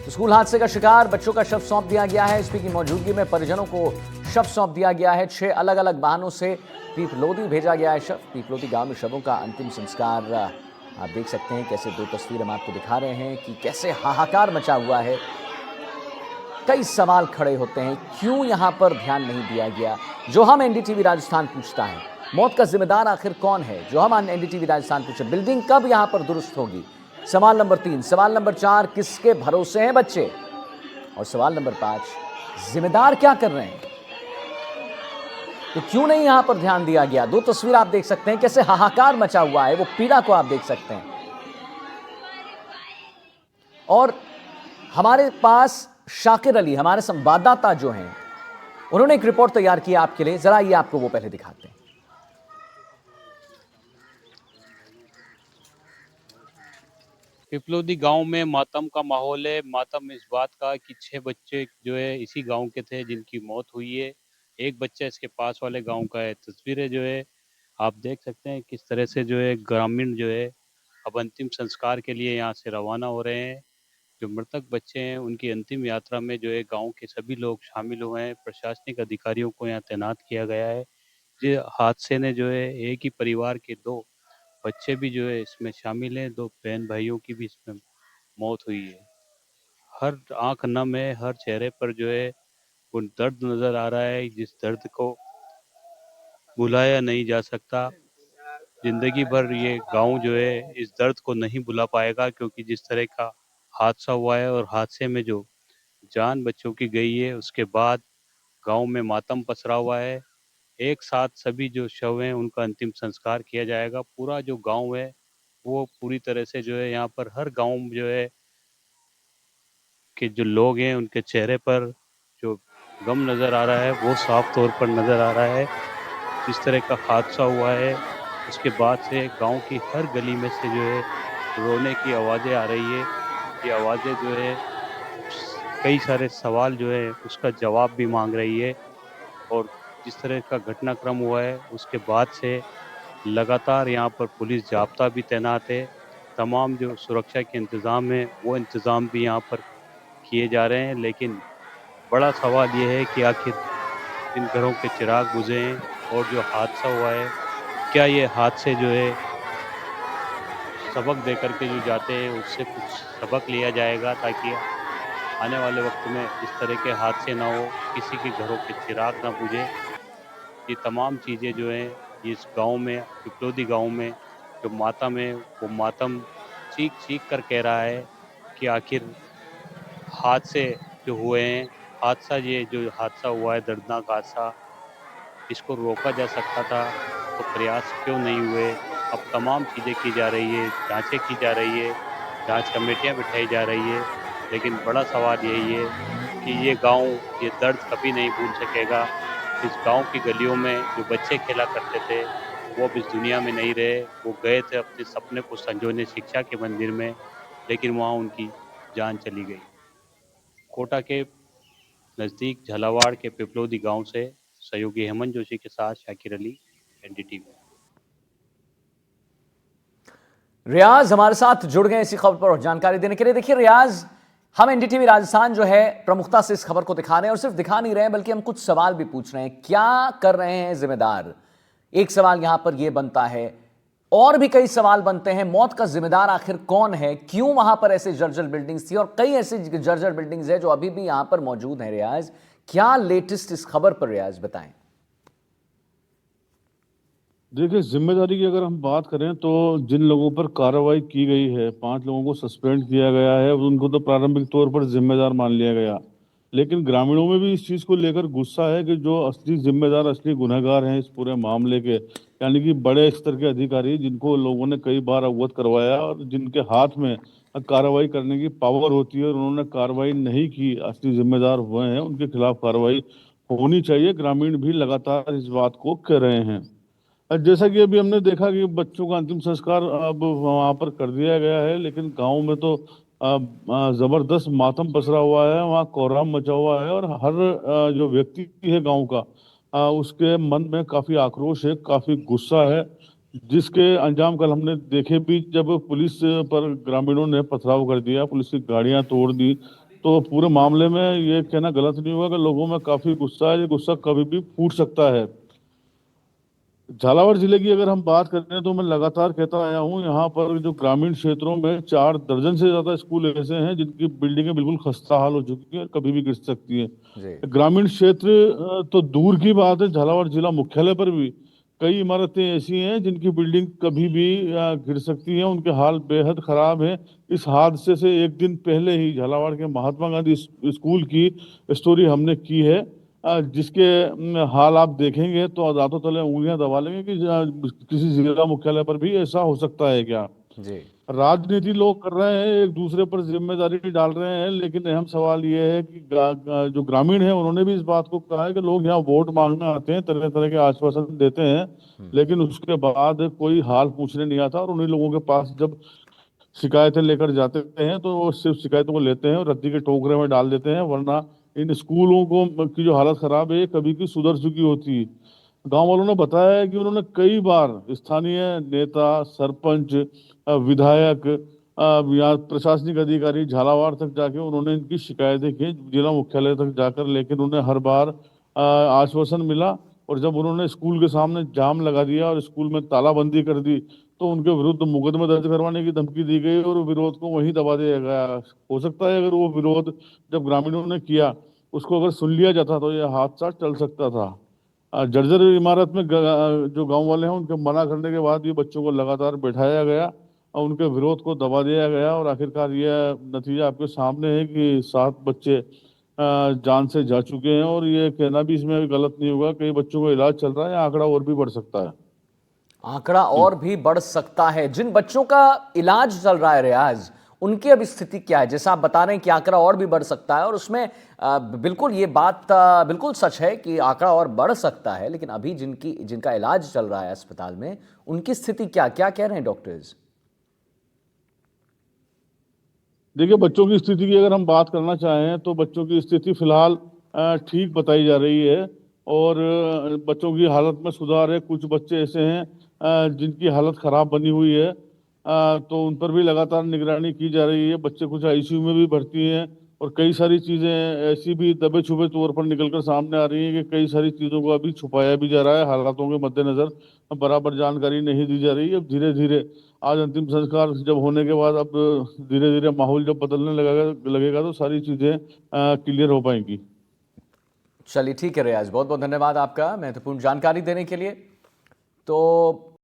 School हादसे का शिकार बच्चों का शव सौंप दिया गया है। एसपी की मौजूदगी में परिजनों को शव सौंप दिया गया है। 6 अलग अलग वाहनों से पीपलोदी भेजा गया है शव। पीपलोदी गांव में शवों का अंतिम संस्कार आप देख सकते हैं। कैसे दो तस्वीरें हम आपको दिखा रहे हैं कि कैसे हाहाकार मचा हुआ है। कई सवाल खड़े होते हैं, क्यों यहां पर ध्यान नहीं दिया गया? जो हम एनडीटीवी राजस्थान पूछता है, मौत का जिम्मेदार आखिर कौन है? जो हम एनडीटीवी राजस्थान पूछे, बिल्डिंग कब यहां पर दुरुस्त होगी? सवाल नंबर 3। सवाल नंबर 4, किसके भरोसे हैं बच्चे? और सवाल नंबर 5, जिम्मेदार क्या कर रहे हैं? तो क्यों नहीं यहां पर ध्यान दिया गया? दो तस्वीर आप देख सकते हैं, कैसे हाहाकार मचा हुआ है, वो पीड़ा को आप देख सकते हैं। और हमारे पास शाकिर अली, हमारे संवाददाता जो हैं, उन्होंने एक रिपोर्ट तैयार की आपके लिए। जरा ये आपको वो पहले दिखाते हैं। पिपलोदी गांव में मातम का माहौल है। मातम इस बात का कि 6 बच्चे जो है इसी गांव के थे जिनकी मौत हुई है। एक बच्चा इसके पास वाले गांव का है। तस्वीरें जो है आप देख सकते हैं किस तरह से जो है ग्रामीण जो है अब अंतिम संस्कार के लिए यहाँ से रवाना हो रहे हैं। जो मृतक बच्चे हैं उनकी अंतिम यात्रा में जो है गांव के सभी लोग शामिल हुए हैं। प्रशासनिक अधिकारियों को यहाँ तैनात किया गया है। ये हादसे ने जो है एक ही परिवार के 2 बच्चे भी जो है इसमें शामिल हैं। 2 बहन भाइयों की भी इसमें मौत हुई है। हर आंख नम है, हर चेहरे पर जो है वो दर्द नजर आ रहा है, जिस दर्द को भुलाया नहीं जा सकता। जिंदगी भर ये गांव जो है इस दर्द को नहीं भुला पाएगा, क्योंकि जिस तरह का हादसा हुआ है और हादसे में जो जान बच्चों की गई है उसके बाद गांव में मातम पसरा हुआ है। एक साथ सभी जो शव हैं उनका अंतिम संस्कार किया जाएगा। पूरा जो गांव है वो पूरी तरह से जो है यहाँ पर हर गांव जो है कि जो लोग हैं उनके चेहरे पर जो गम नज़र आ रहा है वो साफ तौर पर नज़र आ रहा है। जिस तरह का हादसा हुआ है उसके बाद से गांव की हर गली में से जो है रोने की आवाज़ें आ रही है। ये आवाज़ें जो है कई सारे सवाल जो है उसका जवाब भी मांग रही है। और जिस तरह का घटनाक्रम हुआ है उसके बाद से लगातार यहाँ पर पुलिस जाब्ता भी तैनात है। तमाम जो सुरक्षा के इंतज़ाम हैं वो इंतज़ाम भी यहाँ पर किए जा रहे हैं। लेकिन बड़ा सवाल ये है कि आखिर इन घरों के चिराग बुझे हैं और जो हादसा हुआ है, क्या ये हादसे जो है सबक दे कर के जो जाते हैं उससे कुछ सबक लिया जाएगा, ताकि आने वाले वक्त में इस तरह के हादसे ना हो, किसी के घरों के चिराग ना बुझे। ये तमाम चीज़ें जो हैं इस गांव में, पिपलोदी गांव में जो मातम है वो मातम चीख चीख कर कह रहा है कि आखिर हादसे जो हुए हैं, ये जो हादसा हुआ है, दर्दनाक हादसा, इसको रोका जा सकता था तो प्रयास क्यों नहीं हुए? अब तमाम चीज़ें की जा रही है, जांचें की जा रही है, जांच कमेटियां बिठाई जा रही है, लेकिन बड़ा सवाल यही है कि ये गांव ये दर्द कभी नहीं भूल सकेगा। इस गांव की गलियों में जो बच्चे खेला करते थे वो अब इस दुनिया में नहीं रहे। वो गए थे अपने सपने को संजोने शिक्षा के मंदिर में, लेकिन वहाँ उनकी जान चली गई। कोटा के नज़दीक झालावाड़ के पिपलोदी गांव से सहयोगी हेमंत जोशी के साथ शाकिर अली, एनडीटीवी। रियाज हमारे साथ जुड़ गए इसी खबर पर और जानकारी देने के लिए। देखिए रियाज, हम एनडीटीवी राजस्थान जो है प्रमुखता से इस खबर को दिखा रहे हैं, और सिर्फ दिखा नहीं रहे हैं बल्कि हम कुछ सवाल भी पूछ रहे हैं। क्या कर रहे हैं जिम्मेदार? एक सवाल यहां पर यह बनता है, और भी कई सवाल बनते हैं। मौत का जिम्मेदार आखिर कौन है? क्यों वहां पर ऐसे जर्जर बिल्डिंग्स थी, और कई ऐसी जर्जर बिल्डिंग्स है जो अभी भी यहां पर मौजूद हैं। रियाज, क्या लेटेस्ट इस खबर पर रियाज बताएं। देखिए, जिम्मेदारी की अगर हम बात करें तो जिन लोगों पर कार्रवाई की गई है, 5 लोगों को सस्पेंड किया गया है, उनको तो प्रारंभिक तौर पर जिम्मेदार मान लिया गया। लेकिन ग्रामीणों में भी इस चीज को लेकर गुस्सा है कि जो असली जिम्मेदार, असली गुनहगार हैं इस पूरे मामले के, यानी कि बड़े स्तर के अधिकारी जिनको लोगों ने कई बार अवगत करवाया और जिनके हाथ में कार्रवाई करने की पावर होती है और उन्होंने कार्रवाई नहीं की, असली जिम्मेदार हुए हैं, उनके खिलाफ कार्रवाई होनी चाहिए। ग्रामीण भी लगातार इस बात को कह रहे हैं। जैसा कि अभी हमने देखा कि बच्चों का अंतिम संस्कार अब वहां पर कर दिया गया है, लेकिन गांव में तो जबरदस्त मातम पसरा हुआ है, वहाँ कोहराम मचा हुआ है और हर जो व्यक्ति है गांव का, उसके मन में काफी आक्रोश है, काफी गुस्सा है, जिसके अंजाम कल हमने देखे भी। जब पुलिस पर ग्रामीणों ने पथराव कर दिया, पुलिस की गाड़ियां तोड़ दी, तो पूरे मामले में ये कहना गलत नहीं होगा कि लोगों में काफी गुस्सा है, ये गुस्सा कभी भी फूट सकता है। झालावाड़ जिले की अगर हम बात करें तो मैं लगातार कहता आया हूँ, यहाँ पर जो ग्रामीण क्षेत्रों में 4 दर्जन से ज्यादा स्कूल ऐसे हैं जिनकी बिल्डिंगें बिल्कुल खस्ता हाल हो चुकी है, कभी भी गिर सकती है। जी। ग्रामीण क्षेत्र तो दूर की बात है, झालावाड़ जिला मुख्यालय पर भी कई इमारतें ऐसी हैं जिनकी बिल्डिंग कभी भी गिर सकती हैं, उनके हाल बेहद खराब है। इस हादसे से एक दिन पहले ही झालावाड़ के महात्मा गांधी स्कूल की स्टोरी हमने की है, जिसके हाल आप देखेंगे तो दांतों तले उंगलियां दबा लेंगे कि किसी जिला मुख्यालय पर भी ऐसा हो सकता है क्या। जी। राजनीति लोग कर रहे हैं, एक दूसरे पर जिम्मेदारी डाल रहे हैं, लेकिन अहम सवाल ये है कि जो ग्रामीण है उन्होंने भी इस बात को कहा है कि लोग यहाँ वोट मांगने आते हैं, तरह तरह के आश्वासन देते हैं, लेकिन उसके बाद कोई हाल पूछने नहीं आता, और उन्हीं लोगों के पास जब शिकायतें लेकर जाते हैं तो वो सिर्फ शिकायतों को लेते हैं और रद्दी के टोकरे में डाल देते हैं, वरना इन स्कूलों को की जो हालत खराब है ये कभी की सुधर चुकी होती है। गांव वालों ने बताया है कि उन्होंने कई बार स्थानीय नेता, सरपंच, विधायक, या प्रशासनिक अधिकारी झालावाड़ तक जाके उन्होंने इनकी शिकायतें की जिला मुख्यालय तक जाकर, लेकिन उन्हें हर बार आश्वासन मिला, और जब उन्होंने स्कूल के सामने जाम लगा दिया और स्कूल में तालाबंदी कर दी तो उनके विरुद्ध मुकदमा दर्ज करवाने की धमकी दी गई और विरोध को वहीं दबा दिया गया। हो सकता है अगर वो विरोध जब ग्रामीणों ने किया उसको अगर सुन लिया जाता तो यह हादसा टल सकता था। जर्जर इमारत में जो गांव वाले हैं उनके मना करने के बाद ये बच्चों को लगातार बैठाया गया और उनके विरोध को दबा दिया गया, और आखिरकार यह नतीजा आपके सामने है कि 7 बच्चे जान से जा चुके हैं, और ये कहना भी इसमें गलत नहीं होगा, कई बच्चों का इलाज चल रहा है, आंकड़ा और भी बढ़ सकता है। आंकड़ा और भी बढ़ सकता है। जिन बच्चों का इलाज चल रहा है रियाज, उनकी अब स्थिति क्या है? जैसा आप बता रहे हैं कि आंकड़ा और भी बढ़ सकता है, और उसमें बिल्कुल ये बात बिल्कुल सच है कि आंकड़ा और बढ़ सकता है, लेकिन अभी जिनका इलाज चल रहा है अस्पताल में, उनकी स्थिति क्या क्या कह रहे हैं डॉक्टर्स? देखिए, बच्चों की स्थिति की अगर हम बात करना चाहें तो बच्चों की स्थिति फिलहाल ठीक बताई जा रही है, और बच्चों की हालत में सुधार है। कुछ बच्चे ऐसे हैं जिनकी हालत खराब बनी हुई है, तो उन पर भी लगातार निगरानी की जा रही है। बच्चे कुछ आईसीयू में भी भर्ती हैं, और कई सारी चीजें ऐसी भी दबे छुपे तौर पर निकलकर सामने आ रही हैं कि कई सारी चीजों को अभी छुपाया भी जा रहा है, हालातों के मद्देनजर बराबर जानकारी नहीं दी जा रही है। अब धीरे धीरे आज अंतिम संस्कार जब होने के बाद अब धीरे धीरे माहौल जब बदलने लगेगा तो सारी चीजें क्लियर हो पाएंगी। चलिए ठीक है रियाज, बहुत बहुत धन्यवाद आपका महत्वपूर्ण जानकारी देने के लिए। तो